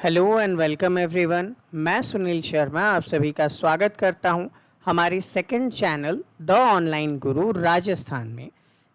Hello and welcome everyone. मैं सुनील शर्मा आप सभी का स्वागत करता हूं हमारे सेकंड चैनल द ऑनलाइन गुरु राजस्थान में।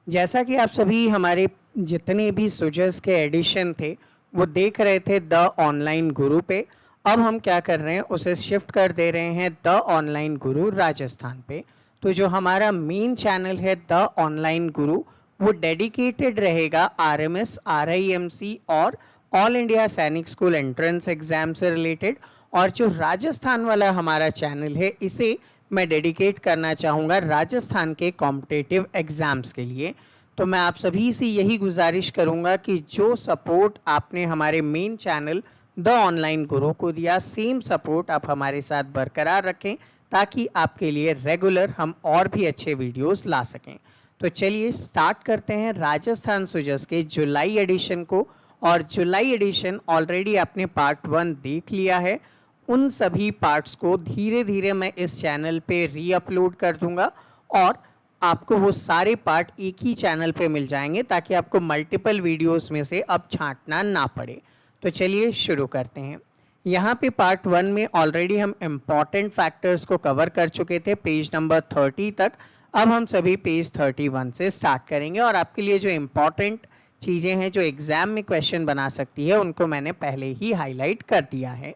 जैसा कि आप सभी हमारे जितने भी सुजस के एडिशन थे वो देख रहे थे द ऑनलाइन गुरु पे, अब हम क्या कर रहे हैं उसे शिफ्ट कर दे रहे हैं द ऑनलाइन गुरु राजस्थान पे। तो जो हमारा मेन चैनल है द ऑनलाइन गुरु वो डेडिकेटेड रहेगा आरएमएस, आरआईएमसी और ऑल इंडिया सैनिक स्कूल एंट्रेंस एग्जाम से रिलेटेड। और जो राजस्थान वाला हमारा चैनल है इसे मैं डेडिकेट करना चाहूँगा राजस्थान के कॉम्पिटिटिव एग्ज़ाम्स के लिए। तो मैं आप सभी से यही गुजारिश करूँगा कि जो सपोर्ट आपने हमारे मेन चैनल द ऑनलाइन गुरु को दिया, सेम सपोर्ट आप हमारे साथ बरकरार रखें ताकि आपके लिए रेगुलर हम और भी अच्छे वीडियोस ला सकें। तो चलिए स्टार्ट करते हैं राजस्थान सुजस के जुलाई एडिशन को। और जुलाई एडिशन ऑलरेडी आपने पार्ट 1 देख लिया है। उन सभी पार्ट्स को धीरे धीरे मैं इस चैनल पे रीअपलोड कर दूंगा और आपको वो सारे पार्ट एक ही चैनल पे मिल जाएंगे ताकि आपको मल्टीपल वीडियोस में से अब छांटना ना पड़े। तो चलिए शुरू करते हैं। यहाँ पे पार्ट 1 में ऑलरेडी हम इम्पॉर्टेंट फैक्टर्स को कवर कर चुके थे पेज नंबर 30 तक। अब हम सभी पेज 31 से स्टार्ट करेंगे और आपके लिए जो इम्पॉर्टेंट चीज़ें हैं जो एग्ज़ाम में क्वेश्चन बना सकती है उनको मैंने पहले ही हाईलाइट कर दिया है।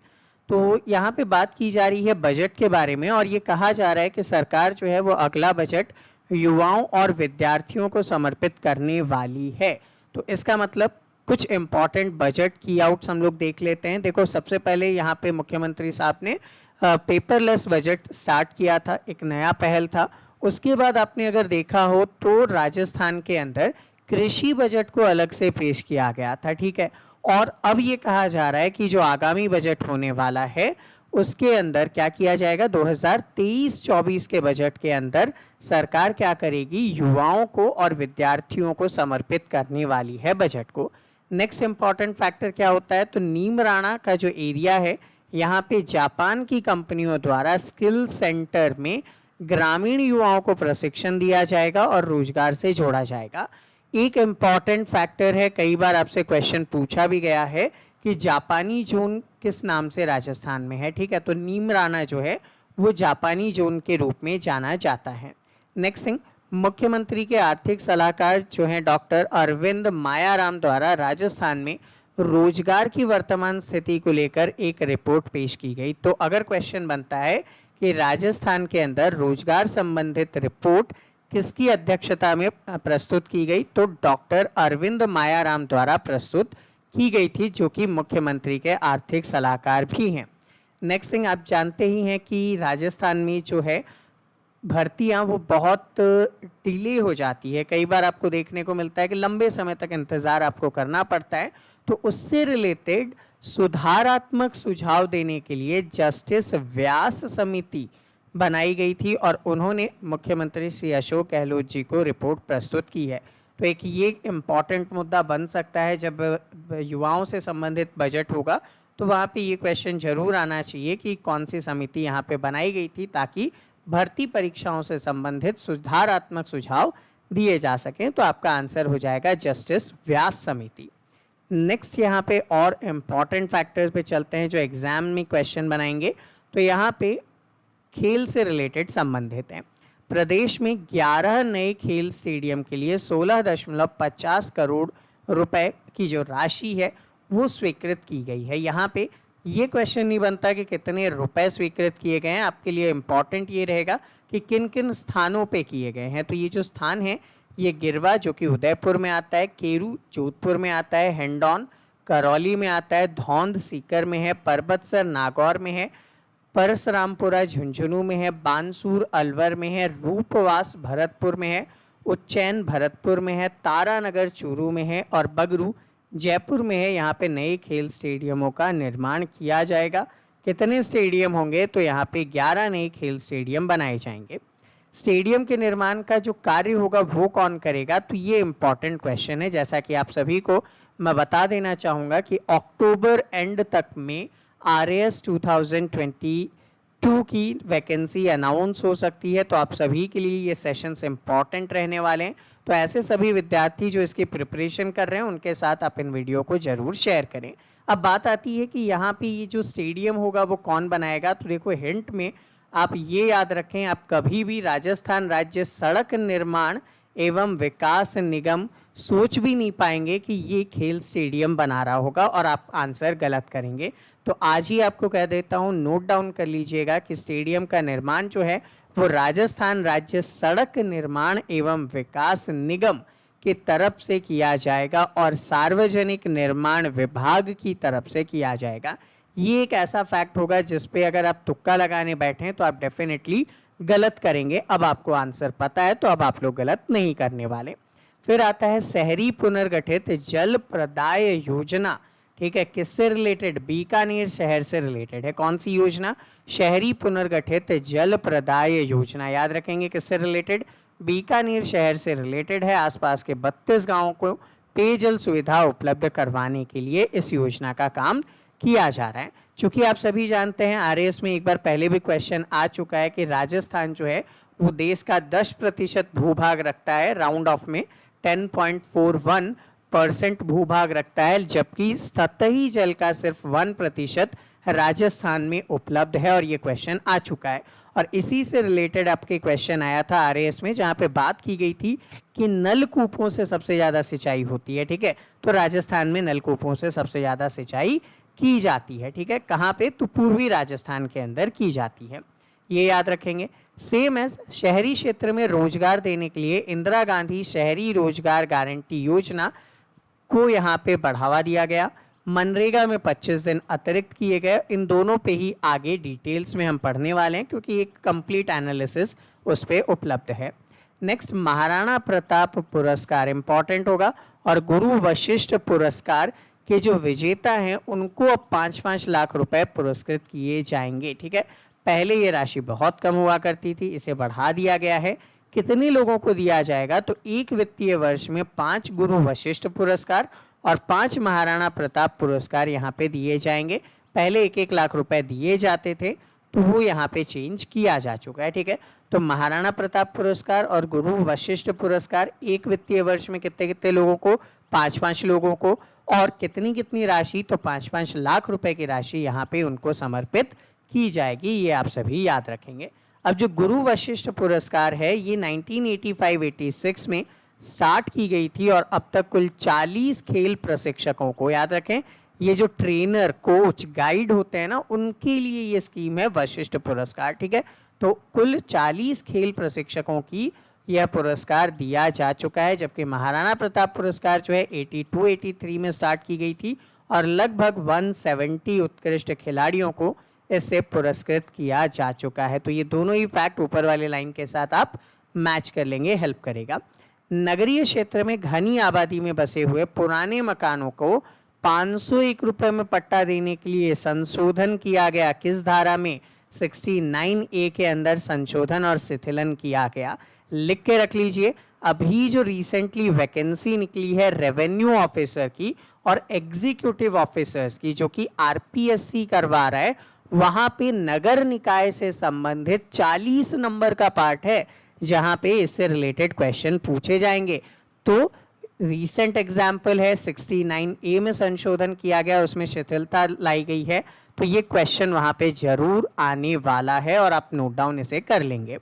तो यहाँ पे बात की जा रही है बजट के बारे में और ये कहा जा रहा है कि सरकार जो है वो अगला बजट युवाओं और विद्यार्थियों को समर्पित करने वाली है। तो इसका मतलब कुछ इम्पॉर्टेंट बजट की आउट्स हम लोग देख लेते हैं। देखो, सबसे पहले यहाँ पे मुख्यमंत्री साहब ने पेपरलेस बजट स्टार्ट किया था, एक नया पहल था। उसके बाद आपने अगर देखा हो तो राजस्थान के अंदर कृषि बजट को अलग से पेश किया गया था, ठीक है। और अब ये कहा जा रहा है कि जो आगामी बजट होने वाला है उसके अंदर क्या किया जाएगा, 2023-24 के बजट के अंदर सरकार क्या करेगी, युवाओं को और विद्यार्थियों को समर्पित करने वाली है बजट को। नेक्स्ट इंपॉर्टेंट फैक्टर क्या होता है, तो नीमराणा का जो एरिया है यहाँ पे जापान की कंपनियों द्वारा स्किल सेंटर में ग्रामीण युवाओं को प्रशिक्षण दिया जाएगा और रोजगार से जोड़ा जाएगा। एक इम्पॉर्टेंट फैक्टर है, कई बार आपसे क्वेश्चन पूछा भी गया है कि जापानी जोन किस नाम से राजस्थान में है, ठीक है। तो नीमराना जो है वो जापानी जोन के रूप में जाना जाता है। नेक्स्ट थिंग, मुख्यमंत्री के आर्थिक सलाहकार जो हैं डॉक्टर अरविंद मायाराम द्वारा राजस्थान में रोजगार की वर्तमान स्थिति को लेकर एक रिपोर्ट पेश की गई। तो अगर क्वेश्चन बनता है कि राजस्थान के अंदर रोजगार संबंधित रिपोर्ट किसकी अध्यक्षता में प्रस्तुत की गई, तो डॉक्टर अरविंद मायाराम द्वारा प्रस्तुत की गई थी, जो कि मुख्यमंत्री के आर्थिक सलाहकार भी हैं। नेक्स्ट थिंग, आप जानते ही हैं कि राजस्थान में जो है भर्तियां वो बहुत डिले हो जाती है। कई बार आपको देखने को मिलता है कि लंबे समय तक इंतज़ार आपको करना पड़ता है। तो उससे रिलेटेड सुधारात्मक सुझाव देने के लिए जस्टिस व्यास समिति बनाई गई थी और उन्होंने मुख्यमंत्री श्री अशोक गहलोत जी को रिपोर्ट प्रस्तुत की है। तो एक ये इम्पॉर्टेंट मुद्दा बन सकता है, जब युवाओं से संबंधित बजट होगा तो वहाँ पे ये क्वेश्चन जरूर आना चाहिए कि कौन सी समिति यहाँ पे बनाई गई थी ताकि भर्ती परीक्षाओं से संबंधित सुधारात्मक सुझाव दिए जा सकें। तो आपका आंसर हो जाएगा जस्टिस व्यास समिति। नेक्स्ट यहाँ पे और इम्पॉर्टेंट फैक्टर्स पे चलते हैं जो एग्जाम में क्वेश्चन बनाएंगे। तो यहाँ पे खेल से रिलेटेड संबंधित हैं। प्रदेश में 11 नए खेल स्टेडियम के लिए 16.50 करोड़ रुपए की जो राशि है वो स्वीकृत की गई है। यहाँ पे ये क्वेश्चन नहीं बनता कि कितने रुपए स्वीकृत किए गए हैं, आपके लिए इम्पॉर्टेंट ये रहेगा कि किन किन स्थानों पे किए गए हैं। तो ये जो स्थान है ये गिरवा जो कि उदयपुर में आता है, केरू जोधपुर में आता है, हिंडौन करौली में आता है, धौंध सीकर में है, परबतसर नागौर में है, परसरामपुरा झुंझुनू में है, बानसूर अलवर में है, रूपवास भरतपुर में है, उज्जैन भरतपुर में है, तारानगर चूरू में है और बगरू जयपुर में है। यहाँ पे नए खेल स्टेडियमों का निर्माण किया जाएगा। कितने स्टेडियम होंगे, तो यहाँ पे 11 नए खेल स्टेडियम बनाए जाएंगे। स्टेडियम के निर्माण का जो कार्य होगा वो कौन करेगा, तो ये इम्पॉर्टेंट क्वेश्चन है। जैसा कि आप सभी को मैं बता देना चाहूँगा कि अक्टूबर एंड तक में RAS 2020 2 की वैकेंसी अनाउंस हो सकती है। तो आप सभी के लिए ये सेशंस इम्पॉर्टेंट रहने वाले हैं। तो ऐसे सभी विद्यार्थी जो इसकी प्रिपरेशन कर रहे हैं उनके साथ आप इन वीडियो को ज़रूर शेयर करें। अब बात आती है कि यहाँ पे ये जो स्टेडियम होगा वो कौन बनाएगा। तो देखो हिंट में आप ये याद रखें, आप कभी भी राजस्थान राज्य सड़क निर्माण एवं विकास निगम सोच भी नहीं पाएंगे कि ये खेल स्टेडियम बना रहा होगा और आप आंसर गलत करेंगे। तो आज ही आपको कह देता हूँ, नोट डाउन कर लीजिएगा कि स्टेडियम का निर्माण जो है वो राजस्थान राज्य सड़क निर्माण एवं विकास निगम की तरफ से किया जाएगा और सार्वजनिक निर्माण विभाग की तरफ से किया जाएगा। ये एक ऐसा फैक्ट होगा जिस पे अगर आप तुक्का लगाने बैठें तो आप डेफिनेटली गलत करेंगे। अब आपको आंसर पता है तो अब आप लोग गलत नहीं करने वाले। फिर आता है शहरी पुनर्गठित जल प्रदाय योजना। ठीक है, किससे रिलेटेड? बीकानेर शहर से रिलेटेड है। कौन सी योजना? शहरी पुनर्गठित जल प्रदाय योजना। याद रखेंगे किससे रिलेटेड? बीकानेर शहर से रिलेटेड है। आसपास के 32 गांवों को पेयजल सुविधा उपलब्ध करवाने के लिए इस योजना का काम किया जा रहा है। चूंकि आप सभी जानते हैं आरएएस में एक बार पहले भी क्वेश्चन आ चुका है कि राजस्थान जो है वो देश का 10% भूभाग रखता है, राउंड ऑफ में 10.41% भूभाग रखता है, जबकि सतही जल का सिर्फ 1% राजस्थान में उपलब्ध है। और ये क्वेश्चन आ चुका है और इसी से रिलेटेड आपके क्वेश्चन आया था आरएएस में, जहाँ पे बात की गई थी कि नलकूपों से सबसे ज़्यादा सिंचाई होती है। ठीक है, तो राजस्थान में नलकूपों से सबसे ज़्यादा सिंचाई की जाती है। ठीक है, कहाँ पे? तो पूर्वी राजस्थान के अंदर की जाती है, ये याद रखेंगे। सेम एज शहरी क्षेत्र में रोजगार देने के लिए इंदिरा गांधी शहरी रोजगार गारंटी योजना को यहाँ पे बढ़ावा दिया गया। मनरेगा में 25 दिन अतिरिक्त किए गए। इन दोनों पे ही आगे डिटेल्स में हम पढ़ने वाले हैं क्योंकि एक कंप्लीट एनालिसिस उस पर उपलब्ध है। नेक्स्ट, महाराणा प्रताप पुरस्कार इंपॉर्टेंट होगा और गुरु वशिष्ठ पुरस्कार के जो विजेता हैं उनको अब 5-5 लाख रुपए पुरस्कृत किए जाएंगे। ठीक है, पहले ये राशि बहुत कम हुआ करती थी, इसे बढ़ा दिया गया है। कितने लोगों को दिया जाएगा? तो एक वित्तीय वर्ष में 5 गुरु वशिष्ठ पुरस्कार और 5 महाराणा प्रताप पुरस्कार यहाँ पे दिए जाएंगे। पहले 1-1 लाख रुपए दिए जाते थे, तो वो यहाँ पे चेंज किया जा चुका है। ठीक है, तो महाराणा प्रताप पुरस्कार और गुरु वशिष्ठ पुरस्कार एक वित्तीय वर्ष में कितने कितने लोगों को? 5-5 लोगों को। और कितनी कितनी राशि? तो 5-5 लाख रुपए की राशि यहाँ पे उनको समर्पित की जाएगी। ये आप सभी याद रखेंगे। अब जो गुरु वशिष्ठ पुरस्कार है ये 1985-86 में स्टार्ट की गई थी और अब तक कुल 40 खेल प्रशिक्षकों को, याद रखें ये जो ट्रेनर, कोच, गाइड होते हैं ना, उनके लिए ये स्कीम है वशिष्ठ पुरस्कार। ठीक है, तो कुल 40 खेल प्रशिक्षकों की यह पुरस्कार दिया जा चुका है, जबकि महाराणा प्रताप पुरस्कार जो है 82-83 में स्टार्ट की गई थी और लगभग 170 उत्कृष्ट खिलाड़ियों को इससे पुरस्कृत किया जा चुका है। तो ये दोनों ही फैक्ट ऊपर वाले लाइन के साथ आप मैच कर लेंगे, हेल्प करेगा। नगरीय क्षेत्र में घनी आबादी में बसे हुए पुराने मकानों को 501 रुपये में पट्टा देने के लिए संशोधन किया गया। किस धारा में? 69A के अंदर संशोधन और शिथिलन किया गया। लिख के रख लीजिए। अभी जो रिसेंटली वैकेंसी निकली है रेवेन्यू ऑफिसर की और एग्जीक्यूटिव ऑफिसर्स की, जो कि आरपीएससी करवा रहा है, वहां पे नगर निकाय से संबंधित 40 नंबर का पार्ट है जहां पे इससे रिलेटेड क्वेश्चन पूछे जाएंगे। तो रीसेंट एग्जाम्पल है 69A में संशोधन किया गया, उसमें शिथिलता लाई गई है, तो ये क्वेश्चन वहां पे जरूर आने वाला है और आप नोट डाउन इसे कर लेंगे।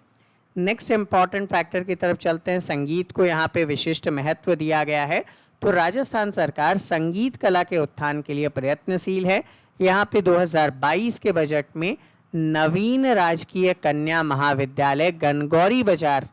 नेक्स्ट इंपॉर्टेंट फैक्टर की तरफ चलते हैं। संगीत को यहाँ पे विशिष्ट महत्व दिया गया है। तो राजस्थान सरकार संगीत कला के उत्थान के लिए प्रयत्नशील है। यहाँ पे 2022 के बजट में नवीन राजकीय कन्या महाविद्यालय गनगौरी बाजार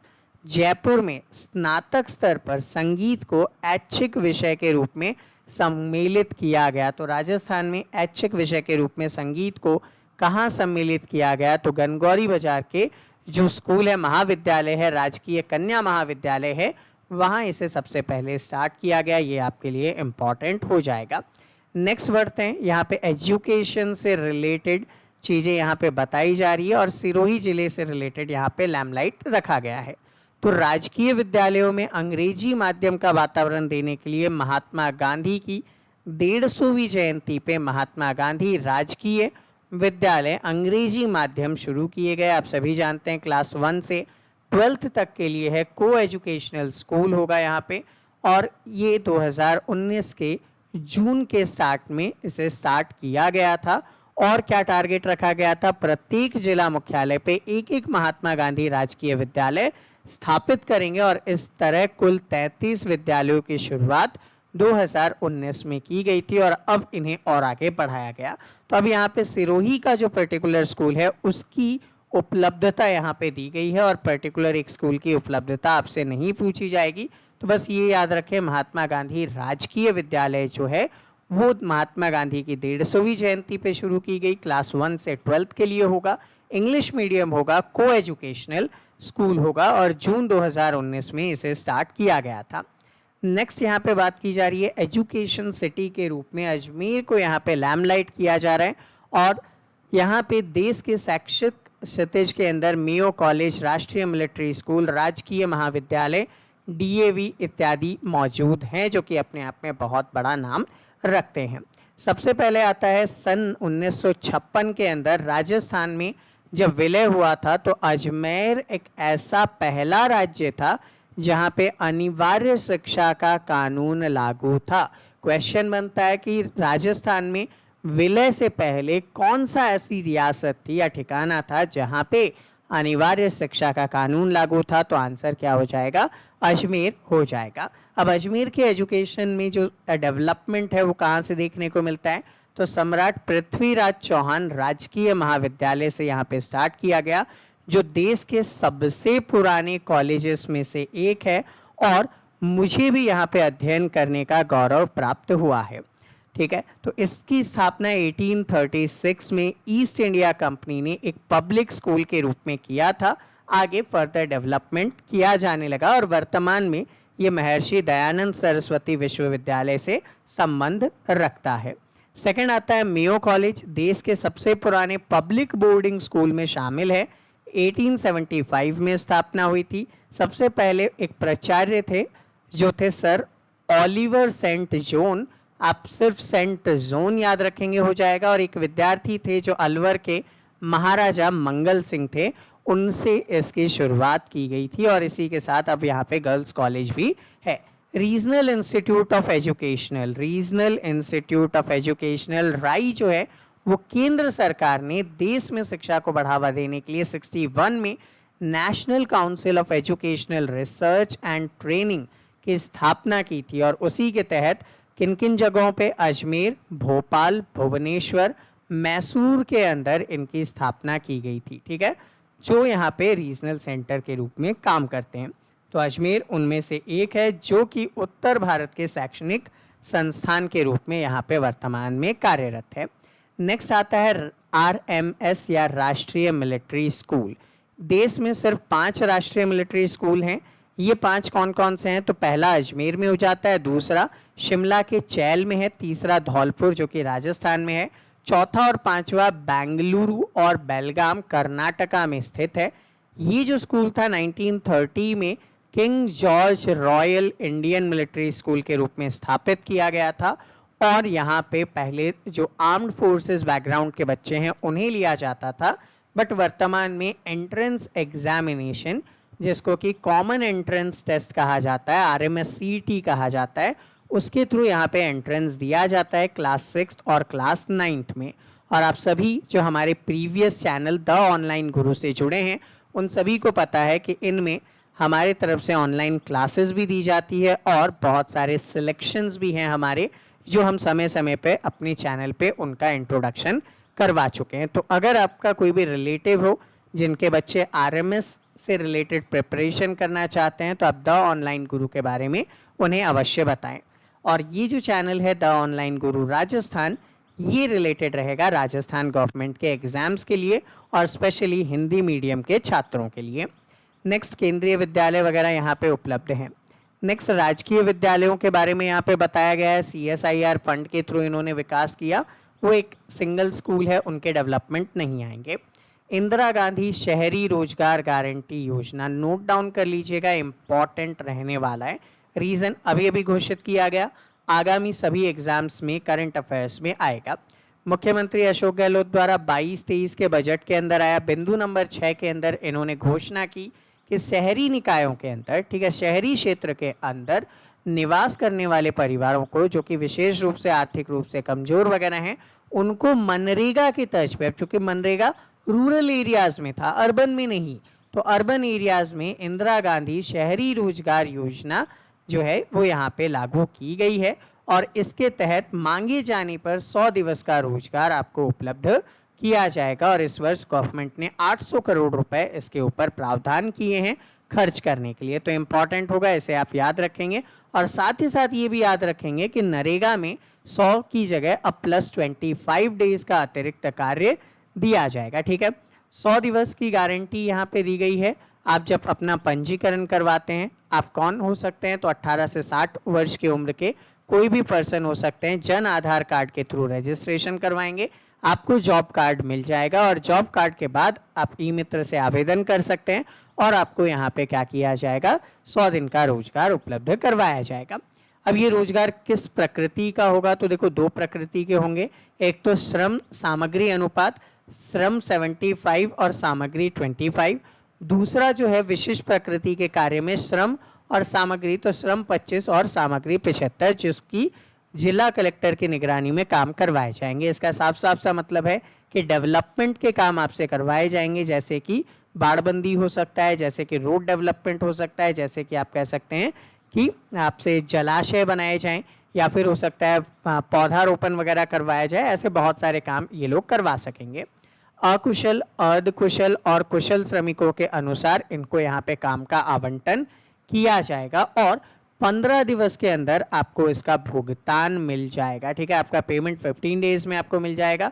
जयपुर में स्नातक स्तर पर संगीत को ऐच्छिक विषय के रूप में सम्मिलित किया गया। तो राजस्थान में ऐच्छिक विषय के रूप में संगीत को कहाँ सम्मिलित किया गया? तो गनगौरी बाजार के जो स्कूल है, महाविद्यालय है, राजकीय कन्या महाविद्यालय है, वहाँ इसे सबसे पहले स्टार्ट किया गया। ये आपके लिए इम्पॉर्टेंट हो जाएगा। नेक्स्ट बढ़ते हैं। यहाँ पे एजुकेशन से रिलेटेड चीज़ें यहाँ पे बताई जा रही है और सिरोही जिले से रिलेटेड यहाँ पे लैम्पलाइट रखा गया है। तो राजकीय विद्यालयों में अंग्रेजी माध्यम का वातावरण देने के लिए महात्मा गांधी की 150वीं जयंती पे महात्मा गांधी राजकीय विद्यालय अंग्रेजी माध्यम शुरू किए गए। आप सभी जानते हैं क्लास 1 से 12th तक के लिए है, को एजुकेशनल स्कूल होगा यहाँ पे। और ये 2019 के जून के स्टार्ट में इसे स्टार्ट किया गया था। और क्या टारगेट रखा गया था, प्रत्येक जिला मुख्यालय पे एक एक महात्मा गांधी राजकीय विद्यालय स्थापित करेंगे। और इस तरह कुल 33 विद्यालयों की शुरुआत 2019 में की गई थी और अब इन्हें और आगे बढ़ाया गया। तो अब यहाँ पे सिरोही का जो पर्टिकुलर स्कूल है उसकी उपलब्धता यहाँ पे दी गई है और पर्टिकुलर एक स्कूल की उपलब्धता आपसे नहीं पूछी जाएगी। तो बस ये याद रखें, महात्मा गांधी राजकीय विद्यालय जो है वो महात्मा गांधी की 150वीं जयंती पे शुरू की गई, क्लास 1 से 12th के लिए होगा, इंग्लिश मीडियम होगा, को एजुकेशनल स्कूल होगा और जून 2019 में इसे स्टार्ट किया गया था। नेक्स्ट यहाँ पे बात की जा रही है एजुकेशन सिटी के रूप में अजमेर को यहाँ पे लैमलाइट किया जा रहा है। और यहाँ पे देश के शैक्षिक क्षितिज के अंदर मेयो कॉलेज, राष्ट्रीय मिलिट्री स्कूल, राजकीय महाविद्यालय, डीएवी इत्यादि मौजूद हैं जो कि अपने आप में बहुत बड़ा नाम रखते हैं। सबसे पहले आता है सन 1956 के अंदर राजस्थान में जब विलय हुआ था तो अजमेर एक ऐसा पहला राज्य था जहां पे अनिवार्य शिक्षा का कानून लागू था। क्वेश्चन बनता है कि राजस्थान में विलय से पहले कौन सा ऐसी रियासत थी या ठिकाना था जहां पे अनिवार्य शिक्षा का कानून लागू था, तो आंसर क्या हो जाएगा, अजमेर हो जाएगा। अब अजमेर के एजुकेशन में जो डेवलपमेंट है वो कहाँ से देखने को मिलता है, तो सम्राट पृथ्वीराज चौहान राजकीय महाविद्यालय से यहाँ पे स्टार्ट किया गया जो देश के सबसे पुराने कॉलेजेस में से एक है और मुझे भी यहाँ पे अध्ययन करने का गौरव प्राप्त हुआ है। ठीक है, तो इसकी स्थापना 1836 में ईस्ट इंडिया कंपनी ने एक पब्लिक स्कूल के रूप में किया था। आगे फर्दर डेवलपमेंट किया जाने लगा और वर्तमान में ये महर्षि दयानंद सरस्वती विश्वविद्यालय से संबंध रखता है। सेकंड आता है मेयो कॉलेज, देश के सबसे पुराने पब्लिक बोर्डिंग स्कूल में शामिल है। 1875 में स्थापना हुई थी। सबसे पहले एक प्राचार्य थे जो थे सर ओलिवर सेंट जॉन, आप सिर्फ सेंट जोन याद रखेंगे हो जाएगा। और एक विद्यार्थी थे जो अलवर के महाराजा मंगल सिंह थे, उनसे इसकी शुरुआत की गई थी और इसी के साथ अब यहाँ पे गर्ल्स कॉलेज भी है। रीजनल इंस्टीट्यूट ऑफ एजुकेशनल राई जो है वो केंद्र सरकार ने देश में शिक्षा को बढ़ावा देने के लिए 61 में national council of educational research and training की स्थापना की थी और उसी के तहत किन किन जगहों पे, अजमेर, भोपाल, भुवनेश्वर, मैसूर के अंदर इनकी स्थापना की गई थी। ठीक है, जो यहाँ पे रीजनल सेंटर के रूप में काम करते हैं। तो अजमेर उनमें से एक है जो कि उत्तर भारत के शैक्षणिक संस्थान के रूप में यहाँ पे वर्तमान में कार्यरत है। नेक्स्ट आता है आरएमएस या राष्ट्रीय मिलिट्री स्कूल। देश में सिर्फ 5 राष्ट्रीय मिलिट्री स्कूल हैं। ये 5 कौन कौन से हैं, तो पहला अजमेर में हो जाता है, दूसरा शिमला के चैल में है, तीसरा धौलपुर जो कि राजस्थान में है, चौथा और पांचवा बेंगलुरु और बेलगाम कर्नाटका में स्थित है। ये जो स्कूल था 1930 में king George royal Indian military school के रूप में स्थापित किया गया था और यहाँ पे पहले जो आर्म्ड फोर्सेस बैकग्राउंड के बच्चे हैं उन्हें लिया जाता था, बट वर्तमान में एंट्रेंस एग्जामिनेशन जिसको कि कॉमन एंट्रेंस टेस्ट कहा जाता है, RMSCT कहा जाता है, उसके थ्रू यहाँ पे एंट्रेंस दिया जाता है क्लास 6 और क्लास 9 में। और आप सभी जो हमारे प्रीवियस चैनल द ऑनलाइन गुरु से जुड़े हैं उन सभी को पता है कि इनमें हमारे तरफ से ऑनलाइन क्लासेस भी दी जाती है और बहुत सारे सिलेक्शंस भी हैं हमारे, जो हम समय समय पे अपने चैनल पे उनका इंट्रोडक्शन करवा चुके हैं। तो अगर आपका कोई भी रिलेटिव हो जिनके बच्चे RMS से रिलेटेड प्रिपरेशन करना चाहते हैं तो आप द ऑनलाइन गुरु के बारे में उन्हें अवश्य बताएं। और ये जो चैनल है द ऑनलाइन गुरु राजस्थान, ये रिलेटेड रहेगा राजस्थान गवर्नमेंट के एग्जाम्स के लिए और स्पेशली हिंदी मीडियम के छात्रों के लिए। नेक्स्ट केंद्रीय विद्यालय वगैरह यहाँ पे उपलब्ध हैं। नेक्स्ट राजकीय विद्यालयों के बारे में यहाँ पे बताया गया है। CSIR फंड के थ्रू इन्होंने विकास किया, वो एक सिंगल स्कूल है, उनके डेवलपमेंट नहीं आएंगे। इंदिरा गांधी शहरी रोजगार गारंटी योजना, नोट डाउन कर लीजिएगा, इम्पॉर्टेंट रहने वाला है। रीज़न अभी अभी घोषित किया गया, आगामी सभी एग्जाम्स में करंट अफेयर्स में आएगा। मुख्यमंत्री अशोक गहलोत द्वारा 22-23 के बजट के अंदर आया। बिंदु नंबर 6 के अंदर इन्होंने घोषणा की कि शहरी निकायों के अंदर, ठीक है, शहरी क्षेत्र के अंदर निवास करने वाले परिवारों को जो कि विशेष रूप से आर्थिक रूप से कमजोर वगैरह हैं, उनको मनरेगा की तर्ज पे, चूंकि मनरेगा रूरल एरियाज में था, अर्बन में नहीं, तो अर्बन एरियाज में इंदिरा गांधी शहरी रोजगार योजना जो है वो यहाँ पे लागू की गई है और इसके तहत मांगे जाने पर 100 दिवस का रोजगार आपको उपलब्ध किया जाएगा। और इस वर्ष गवर्नमेंट ने 800 करोड़ रुपए इसके ऊपर प्रावधान किए हैं खर्च करने के लिए। तो इम्पॉर्टेंट होगा, इसे आप याद रखेंगे। और साथ ही साथ ये भी याद रखेंगे कि नरेगा में 100 की जगह अब +25 डेज का अतिरिक्त कार्य दिया जाएगा। ठीक है, 100 दिवस की गारंटी यहाँ पे दी गई है। आप जब अपना पंजीकरण करवाते हैं, आप कौन हो सकते हैं, तो 18 से 60 वर्ष की उम्र के कोई भी पर्सन हो सकते हैं। जन आधार कार्ड के थ्रू रजिस्ट्रेशन करवाएंगे, आपको जॉब कार्ड मिल जाएगा और जॉब कार्ड के बाद आप ई मित्र से आवेदन कर सकते हैं और आपको यहाँ पे क्या किया जाएगा, 100 दिन का रोजगार उपलब्ध करवाया जाएगा। अब ये रोजगार किस प्रकृति का होगा, तो देखो 2 प्रकृति के होंगे। एक तो श्रम सामग्री अनुपात, श्रम 75 और सामग्री 25। दूसरा जो है विशिष्ट प्रकृति के कार्य में श्रम और सामग्री, तो श्रम 25 और सामग्री 75, जिसकी जिला कलेक्टर की निगरानी में काम करवाए जाएंगे। इसका साफ साफ सा मतलब है कि डेवलपमेंट के काम आपसे करवाए जाएंगे, जैसे कि बाड़बंदी हो सकता है, जैसे कि रोड डेवलपमेंट हो सकता है, जैसे कि आप कह सकते हैं कि आपसे जलाशय बनाए जाएं, या फिर हो सकता है पौधारोपण वगैरह करवाया जाए। ऐसे बहुत सारे काम ये लोग करवा सकेंगे। अकुशल, अर्धकुशल और कुशल श्रमिकों के अनुसार इनको यहाँ पे काम का आवंटन किया जाएगा और 15 दिवस के अंदर आपको इसका भुगतान मिल जाएगा। ठीक है, आपका पेमेंट 15 डेज में आपको मिल जाएगा।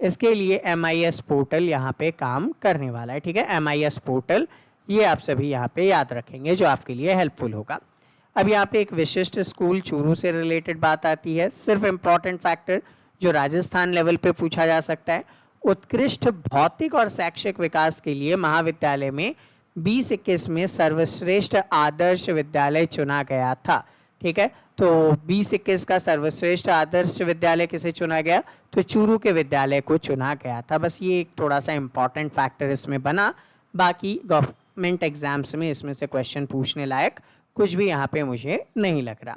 इसके लिए MIS पोर्टल यहाँ पे काम करने वाला है। ठीक है, MIS पोर्टल ये आप सभी यहाँ पे याद रखेंगे, जो आपके लिए हेल्पफुल होगा। अब यहाँ पे एक विशिष्ट स्कूल चूरू से रिलेटेड बात आती है। सिर्फ इम्पॉर्टेंट फैक्टर जो राजस्थान लेवल पे पूछा जा सकता है, उत्कृष्ट भौतिक और शैक्षिक विकास के लिए महाविद्यालय में 2021 में सर्वश्रेष्ठ आदर्श विद्यालय चुना गया था। ठीक है, तो 2021 का सर्वश्रेष्ठ आदर्श विद्यालय किसे चुना गया, तो चूरू के विद्यालय को चुना गया था। बस ये एक थोड़ा सा इम्पॉर्टेंट फैक्टर इसमें बना। बाकी गवर्नमेंट एग्जाम्स में इसमें से क्वेश्चन पूछने लायक कुछ भी यहाँ पे मुझे नहीं लग रहा।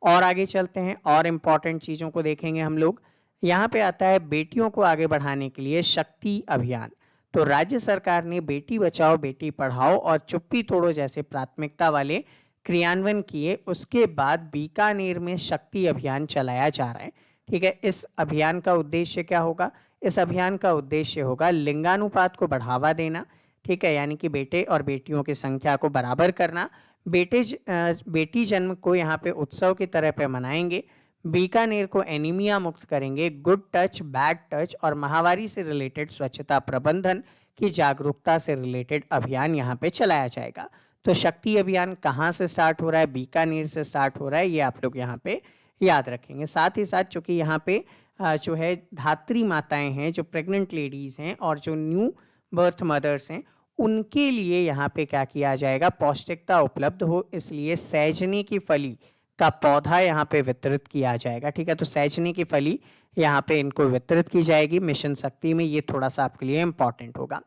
और आगे चलते हैं और इम्पॉर्टेंट चीज़ों को देखेंगे हम लोग। यहाँ पे आता है बेटियों को आगे बढ़ाने के लिए शक्ति अभियान। तो राज्य सरकार ने बेटी बचाओ बेटी पढ़ाओ और चुप्पी तोड़ो जैसे प्राथमिकता वाले क्रियान्वयन किए। उसके बाद बीकानेर में शक्ति अभियान चलाया जा रहा है। ठीक है, इस अभियान का उद्देश्य क्या होगा, इस अभियान का उद्देश्य होगा लिंगानुपात को बढ़ावा देना। ठीक है, यानी कि बेटे और बेटियों की संख्या को बराबर करना। बेटी जन्म को यहाँ पे उत्सव की तरह पे मनाएंगे। बीकानेर को एनीमिया मुक्त करेंगे। गुड टच, बैड टच और महामारी से रिलेटेड स्वच्छता प्रबंधन की जागरूकता से रिलेटेड अभियान यहाँ पे चलाया जाएगा। तो शक्ति अभियान कहाँ से स्टार्ट हो रहा है, बीकानेर से स्टार्ट हो रहा है, ये आप लोग यहाँ पे याद रखेंगे। साथ ही साथ चूँकि यहाँ पे जो है धात्री माताएं हैं, जो प्रेग्नेंट लेडीज़ हैं और जो न्यू बर्थ मदर्स हैं, उनके लिए यहाँ पे क्या किया जाएगा, पौष्टिकता उपलब्ध हो, इसलिए सैजनी की फली का पौधा यहाँ पे वितरित किया जाएगा। ठीक है, तो सैजनी की फली यहाँ पे इनको वितरित की जाएगी मिशन शक्ति में। ये थोड़ा सा आपके लिए इम्पॉर्टेंट होगा।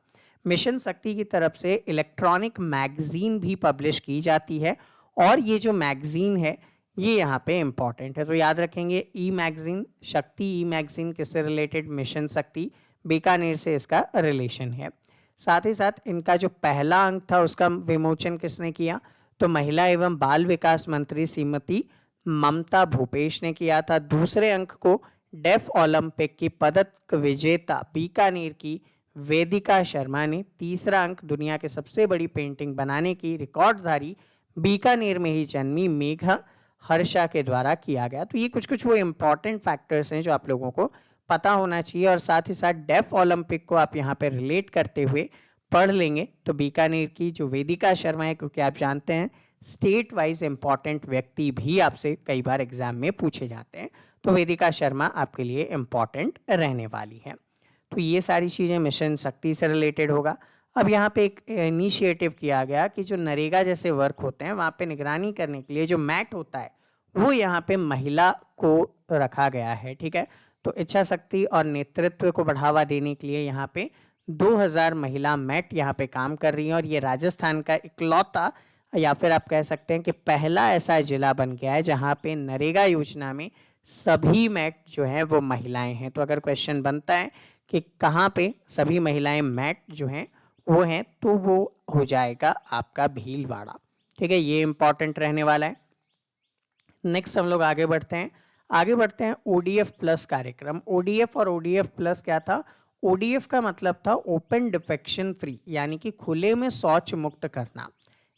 मिशन शक्ति की तरफ से इलेक्ट्रॉनिक मैगजीन भी पब्लिश की जाती है और ये जो मैगजीन है ये यहाँ पे इम्पॉर्टेंट है, तो याद रखेंगे। ई मैगजीन, शक्ति ई मैगजीन किससे रिलेटेड, मिशन शक्ति, बीकानेर से इसका रिलेशन है। साथ ही साथ इनका जो पहला अंक था उसका विमोचन किसने किया, तो महिला एवं बाल विकास मंत्री श्रीमती ममता भूपेश ने किया था। दूसरे अंक को डेफ ओलंपिक की पदक विजेता बीकानेर की वेदिका शर्मा ने। तीसरा अंक दुनिया के सबसे बड़ी पेंटिंग बनाने की रिकॉर्डधारी बीकानेर में ही जन्मी मेघा हर्षा के द्वारा किया गया। तो ये कुछ वो इम्पॉर्टेंट फैक्टर्स हैं जो आप लोगों को पता होना चाहिए। और साथ ही साथ डेफ ओलंपिक को आप यहाँ पे रिलेट करते हुए पढ़ लेंगे तो बीकानेर की जो वेदिका शर्मा है, क्योंकि आप जानते हैं स्टेट वाइज इम्पॉर्टेंट व्यक्ति भी आपसे कई बार एग्जाम में पूछे जाते हैं, तो वेदिका शर्मा आपके लिए इम्पॉर्टेंट रहने वाली है। तो ये सारी चीज़ें मिशन शक्ति से रिलेटेड होगा। अब यहाँ पे एक इनिशिएटिव किया गया कि जो नरेगा जैसे वर्क होते हैं वहाँ पे निगरानी करने के लिए जो मैट होता है वो यहाँ पे महिला को रखा गया है। ठीक है, तो इच्छा शक्ति और नेतृत्व को बढ़ावा देने के लिए यहाँ पे 2000 महिला मैट यहाँ पे काम कर रही हैं और ये राजस्थान का इकलौता या फिर आप कह सकते हैं कि पहला ऐसा जिला बन गया है जहाँ पे नरेगा योजना में सभी मैट जो हैं वो महिलाएं हैं। तो अगर क्वेश्चन बनता है कि कहाँ पे सभी महिलाएं मैट जो हैं वो हैं, तो वो हो जाएगा आपका भीलवाड़ा। ठीक है, ये इंपॉर्टेंट रहने वाला है। नेक्स्ट हम लोग आगे बढ़ते हैं ओडीएफ प्लस कार्यक्रम। ओडीएफ और ओडीएफ प्लस क्या था? ओडीएफ का मतलब था ओपन डिफेक्शन फ्री, यानी कि खुले में शौच मुक्त करना,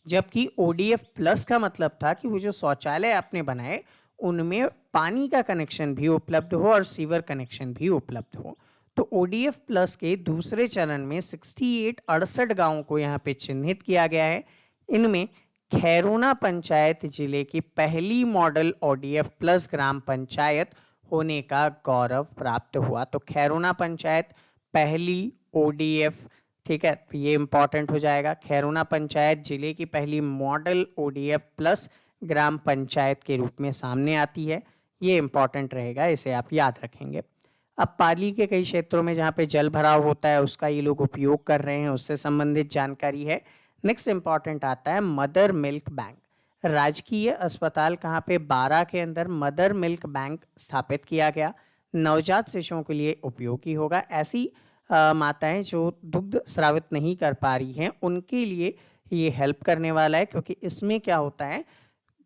जबकि ओडीएफ प्लस का मतलब था कि वो जो शौचालय आपने बनाए उनमें पानी का कनेक्शन भी उपलब्ध हो और सीवर कनेक्शन भी उपलब्ध हो। तो ओडीएफ प्लस के दूसरे चरण में 68 गांवों को यहाँ पे चिन्हित किया गया है। इनमें खैरोना पंचायत जिले की पहली मॉडल ओडीएफ प्लस ग्राम पंचायत होने का गौरव प्राप्त हुआ। तो खैरोना पंचायत पहली ओडीएफ, ठीक है, ये इंपॉर्टेंट हो जाएगा। खैरोना पंचायत जिले की पहली मॉडल ओडीएफ प्लस ग्राम पंचायत के रूप में सामने आती है, ये इंपॉर्टेंट रहेगा, इसे आप याद रखेंगे। अब पाली के कई क्षेत्रों में जहाँ पे जल भराव होता है उसका ये लोग उपयोग कर रहे हैं, उससे संबंधित जानकारी है। नेक्स्ट इंपॉर्टेंट आता है मदर मिल्क बैंक। राजकीय अस्पताल कहाँ पे? 12 के अंदर मदर मिल्क बैंक स्थापित किया गया, नवजात शिशुओं के लिए उपयोगी होगा। ऐसी माताएं जो दुग्ध स्रावित नहीं कर पा रही हैं उनके लिए ये हेल्प करने वाला है, क्योंकि इसमें क्या होता है,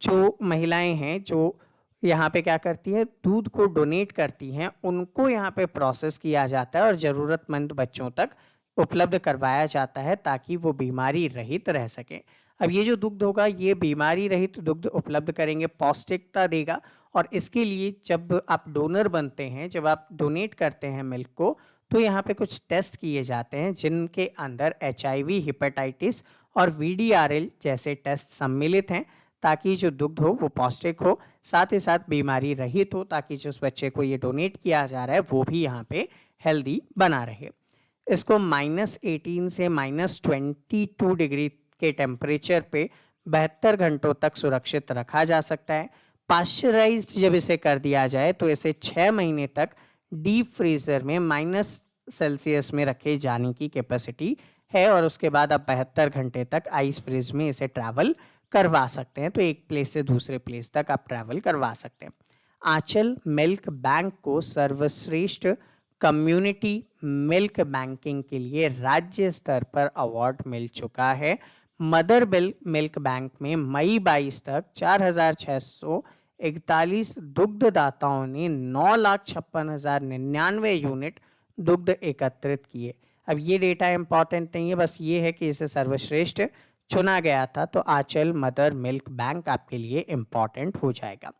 जो महिलाएं हैं जो यहाँ पे क्या करती है, दूध को डोनेट करती हैं, उनको यहाँ पे प्रोसेस किया जाता है और ज़रूरतमंद बच्चों तक उपलब्ध करवाया जाता है ताकि वो बीमारी रहित रह सकें। अब ये जो दुग्ध होगा ये बीमारी रहित दुग्ध उपलब्ध करेंगे, पौष्टिकता देगा। और इसके लिए जब आप डोनर बनते हैं, जब आप डोनेट करते हैं मिल्क को, तो यहाँ पे कुछ टेस्ट किए जाते हैं जिनके अंदर HIV, हेपेटाइटिस और VDRL जैसे टेस्ट सम्मिलित हैं, ताकि जो दुग्ध हो वो पौष्टिक हो, साथ ही साथ बीमारी रहित हो, ताकि जिस बच्चे को ये डोनेट किया जा रहा है वो भी यहाँ पे हेल्दी बना रहे। इसको -18 से -22 डिग्री के टेम्परेचर पे 72 घंटों तक सुरक्षित रखा जा सकता है। पाश्चराइज्ड जब इसे कर दिया जाए तो इसे 6 महीने तक डीप फ्रीजर में -सेल्सियस में रखे जाने की कैपेसिटी है और उसके बाद आप 72 घंटे तक आइस फ्रीज में इसे ट्रैवल करवा सकते हैं। तो एक प्लेस से दूसरे प्लेस तक आप ट्रैवल करवा सकते हैं। आंचल मिल्क बैंक को सर्वश्रेष्ठ कम्युनिटी मिल्क बैंकिंग के लिए राज्य स्तर पर अवार्ड मिल चुका है। मदर मिल्क बैंक में मई 22 तक 4641 दुग्धदाताओं ने 9,56,099 यूनिट दुग्ध एकत्रित किए। अब ये डेटा इंपॉर्टेंट नहीं है, बस ये है कि इसे सर्वश्रेष्ठ चुना गया था, तो आंचल मदर मिल्क बैंक आपके लिए इम्पॉर्टेंट हो जाएगा।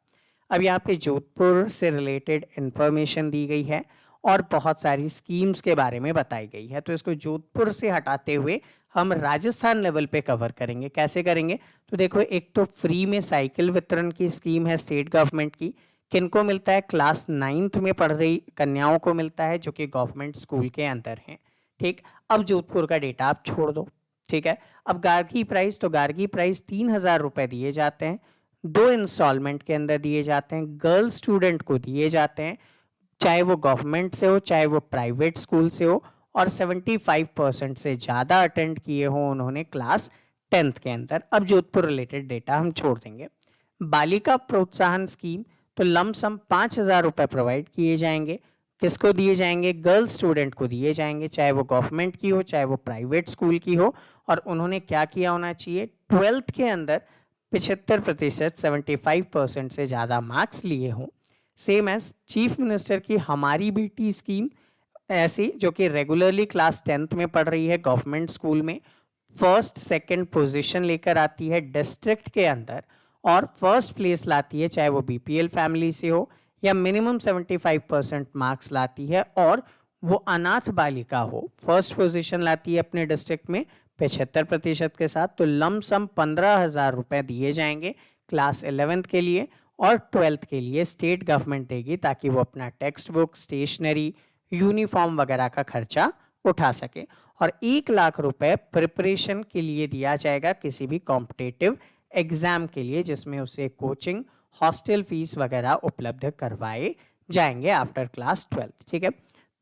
अब यहाँ पे जोधपुर से रिलेटेड इंफॉर्मेशन दी गई है और बहुत सारी स्कीम्स के बारे में बताई गई है, तो इसको जोधपुर से हटाते हुए हम राजस्थान लेवल पे कवर करेंगे। कैसे करेंगे? तो देखो, एक तो फ्री में साइकिल वितरण की स्कीम है स्टेट गवर्नमेंट की। किनको मिलता है? क्लास 9th में पढ़ रही कन्याओं को मिलता है जो कि गवर्नमेंट स्कूल के अंदर हैं। ठीक, अब जोधपुर का डेटा आप छोड़ दो। ठीक है, अब गार्गी प्राइस, तो गार्गी प्राइस 3,000 रुपये दिए जाते हैं, 2 इंस्टॉलमेंट के अंदर दिए जाते हैं, गर्ल स्टूडेंट को दिए जाते हैं, चाहे वो गवर्नमेंट से हो चाहे वो प्राइवेट स्कूल से हो, और 75% से ज़्यादा अटेंड किए हों उन्होंने क्लास 10th के अंदर। अब जोधपुर रिलेटेड डेटा हम छोड़ देंगे। बालिका प्रोत्साहन स्कीम, तो लमसम 5,000 रुपये प्रोवाइड किए जाएंगे। किसको दिए जाएंगे? गर्ल स्टूडेंट को दिए जाएंगे, चाहे वो गवर्नमेंट की हो चाहे वो प्राइवेट स्कूल की हो। और उन्होंने क्या किया होना चाहिए? 12th के अंदर 75% 75% से ज़्यादा मार्क्स लिए हों। सेम एज चीफ मिनिस्टर की हमारी बेटी स्कीम, ऐसी जो कि रेगुलरली क्लास 10th में पढ़ रही है गवर्नमेंट स्कूल में, फर्स्ट सेकंड पोजीशन लेकर आती है डिस्ट्रिक्ट के अंदर और फर्स्ट प्लेस लाती है, चाहे वो BPL फैमिली से हो या मिनिमम 75% मार्क्स लाती है और वो अनाथ बालिका हो, फर्स्ट पोजीशन लाती है अपने डिस्ट्रिक्ट में 75% के साथ। तो लमसम 15,000 रुपये दिए जाएंगे क्लास 11th के लिए, और 12th के लिए स्टेट गवर्नमेंट देगी ताकि वो अपना टेक्स्ट बुक, स्टेशनरी, यूनिफॉर्म वगैरह का खर्चा उठा सके। और 1 लाख रुपए प्रिपरेशन के लिए दिया जाएगा किसी भी कॉम्पिटिटिव एग्जाम के लिए, जिसमें उसे कोचिंग, हॉस्टल फीस वगैरह उपलब्ध करवाए जाएंगे आफ्टर क्लास 12th। ठीक है,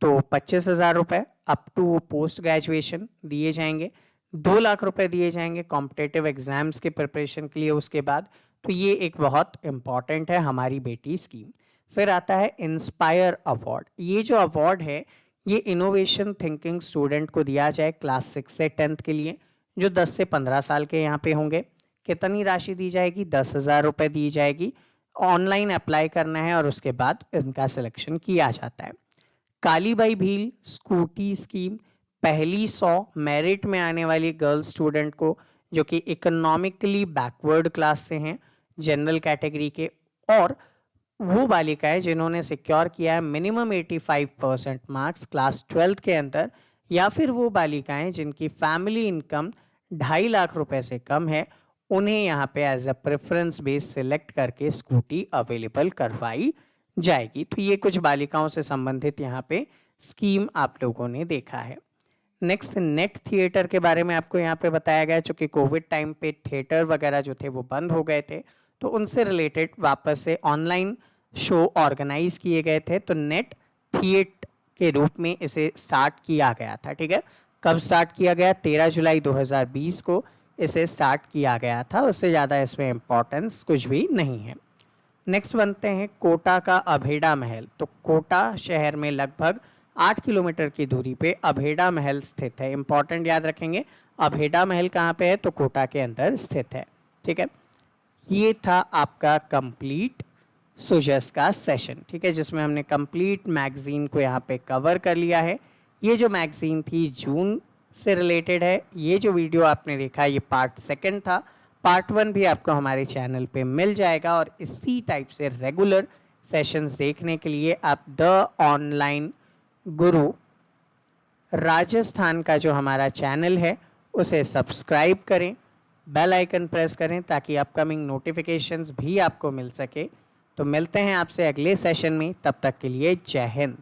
तो 25,000 रुपये अप टू पोस्ट ग्रेजुएशन दिए जाएंगे, 2 लाख रुपए दिए जाएंगे कॉम्पिटेटिव एग्जाम्स के प्रिपरेशन के लिए उसके बाद। तो ये एक बहुत इम्पॉर्टेंट है हमारी बेटी स्कीम। फिर आता है इंस्पायर अवार्ड। ये जो अवार्ड है ये इनोवेशन थिंकिंग स्टूडेंट को दिया जाए क्लास 6 से 10th के लिए, जो 10 से 15 साल के यहाँ पे होंगे। कितनी राशि दी जाएगी? 10,000 रुपये दी जाएगी। ऑनलाइन अप्लाई करना है और उसके बाद इनका सिलेक्शन किया जाता है। कालीबाई भील स्कूटी स्कीम, पहली 100 मेरिट में आने वाली गर्ल स्टूडेंट को जो कि इकोनॉमिकली बैकवर्ड क्लास से हैं, जनरल कैटेगरी के, और वो बालिकाएं जिन्होंने सिक्योर किया है मिनिमम 85% मार्क्स क्लास 12th के अंदर, या फिर वो बालिकाएं जिनकी फैमिली इनकम 2.5 लाख रुपए से कम है, उन्हें यहाँ पे as a preference base select करके स्कूटी अवेलेबल करवाई जाएगी। तो ये कुछ बालिकाओं से संबंधित यहाँ पे स्कीम आप लोगों ने देखा है। नेक्स्ट नेट थिएटर के बारे में आपको यहाँ पे बताया गया, चूँकि कोविड टाइम पे थिएटर वगैरह जो थे वो बंद हो गए थे, तो उनसे रिलेटेड वापस से ऑनलाइन शो ऑर्गेनाइज किए गए थे। तो नेट थिएट के रूप में इसे स्टार्ट किया गया था। ठीक है, कब स्टार्ट किया गया? 13 जुलाई 2020 को इसे स्टार्ट किया गया था। उससे ज़्यादा इसमें इम्पोर्टेंस कुछ भी नहीं है। नेक्स्ट बनते हैं कोटा का अभेड़ा महल। तो कोटा शहर में लगभग 8 किलोमीटर की दूरी पे अभेड़ा महल स्थित है। इंपॉर्टेंट याद रखेंगे, अभेड़ा महल कहाँ पे है? तो कोटा के अंदर स्थित है। ठीक है, ये था आपका कंप्लीट सुजस का सेशन। ठीक है, जिसमें हमने कंप्लीट मैगजीन को यहाँ पे कवर कर लिया है। ये जो मैगजीन थी जून से रिलेटेड है। ये जो वीडियो आपने देखा ये पार्ट 2 था। पार्ट 1 भी आपको हमारे चैनल पे मिल जाएगा। और इसी टाइप से रेगुलर सेशंस देखने के लिए आप द ऑनलाइन गुरु राजस्थान का जो हमारा चैनल है उसे सब्सक्राइब करें, बेल आइकन प्रेस करें ताकि अपकमिंग नोटिफिकेशंस भी आपको मिल सके। तो मिलते हैं आपसे अगले सेशन में, तब तक के लिए जय हिंद।